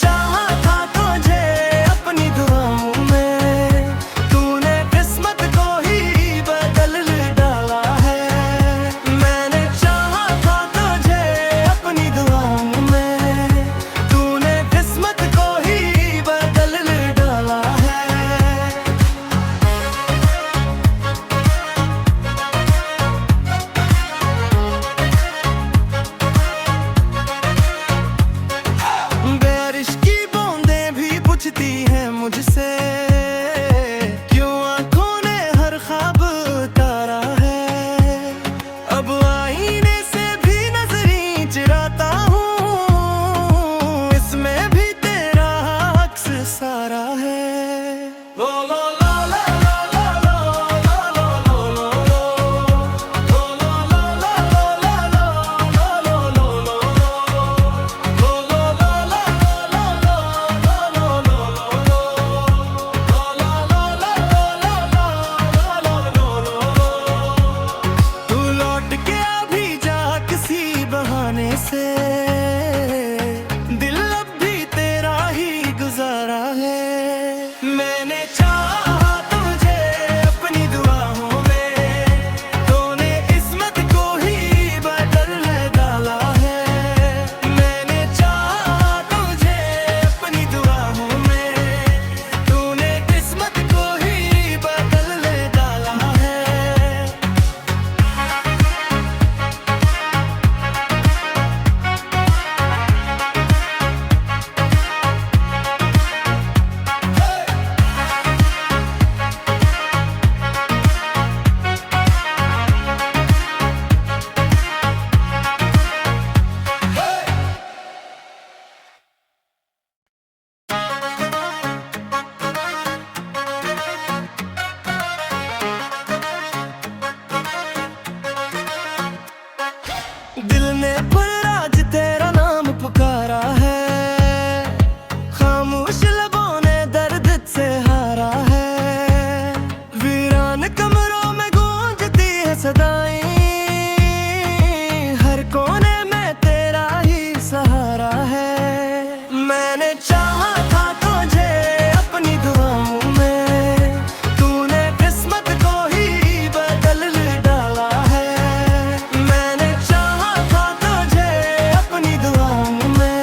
चाहा था तुझे अपनी दुआओं में, तूने किस्मत को ही बदल डाला है। मैंने चाहा था तुझे अपनी दुआओं में, तूने किस्मत को ही बदल डाला है। बारिश की बूंदें भी पूछती हैं मुझसे, क्यों आंखों ने हर ख्वाब उतारा है। अब आईने से भी नजरें चुराता हूँ, इसमें भी तेरा अक्स सारा है। लो लो लो लो लो लो लो लो लो तू लौट के अभी जा किसी बहाने से, दिल अब भी तेरा ही गुजारा है। मैंने चाहा तुझे अपनी दुआओं में, तूने किस्मत को ही बदल डाला है। मैंने चाहा तुझे अपनी दुआओं में, तूने किस्मत को ही बदल डाला है। दिल ने पुरराज तेरा नाम पुकारा है, खामोश लबों ने दर्द से हारा है। वीरान कमरों में गूंजती है सदाएं, हर कोने में तेरा ही सहारा है। मैंने चाहा था तुझे अपनी दुआओं में, तूने किस्मत को ही बदल डाला है। मैंने चाहा था तुझे अपनी दुआओं में,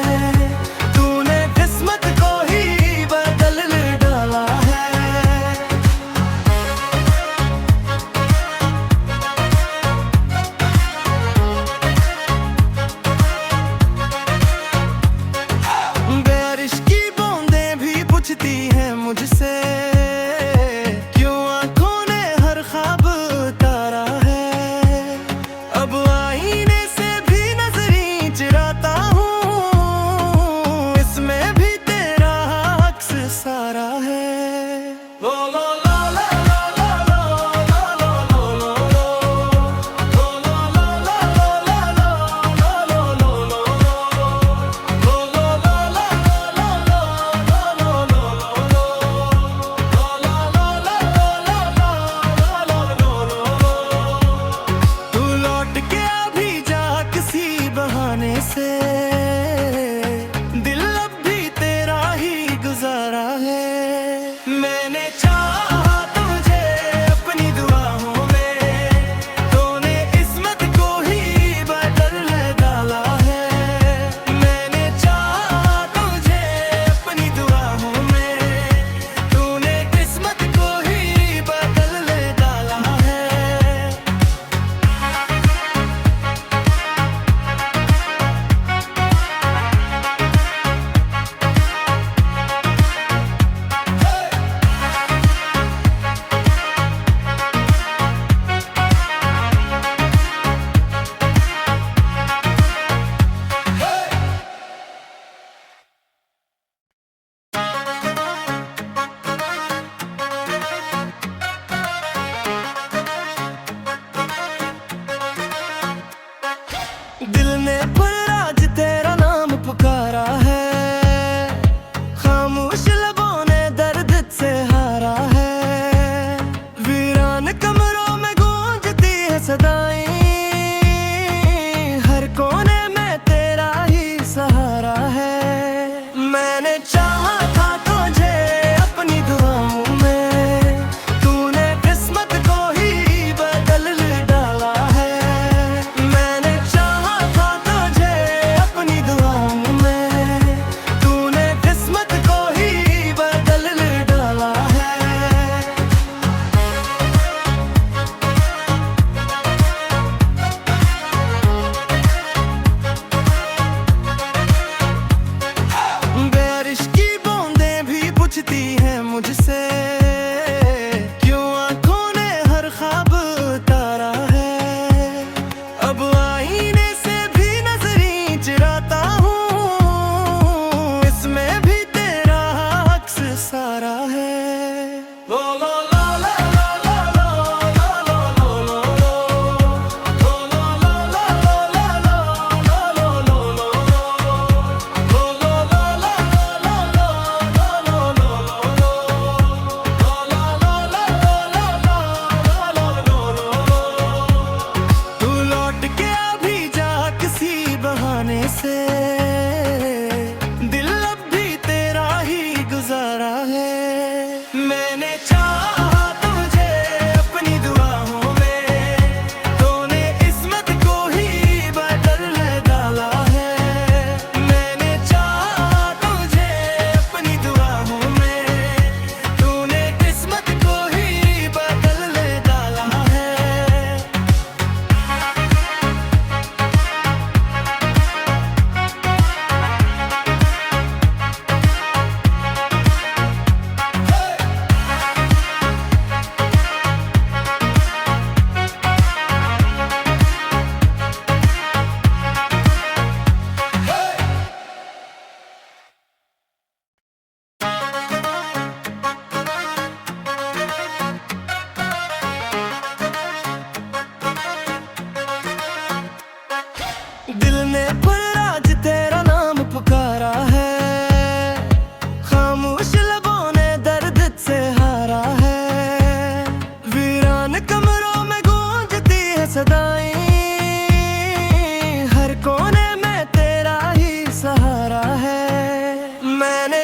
तूने किस्मत को ही बदल डाला है। बारिश की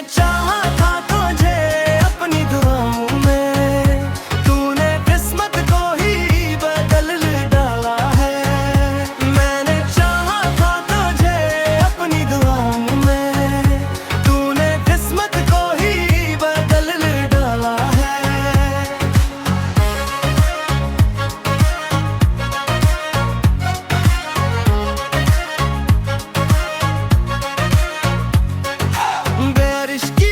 चाहा था तुझे अपनी दुआओं में, तूने किस्मत को ही बदल डाला है। मैंने चाहा था तुझे अपनी दुआओं में, तूने किस्मत को ही बदल डाला है। बारिश की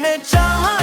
मैंने चाहा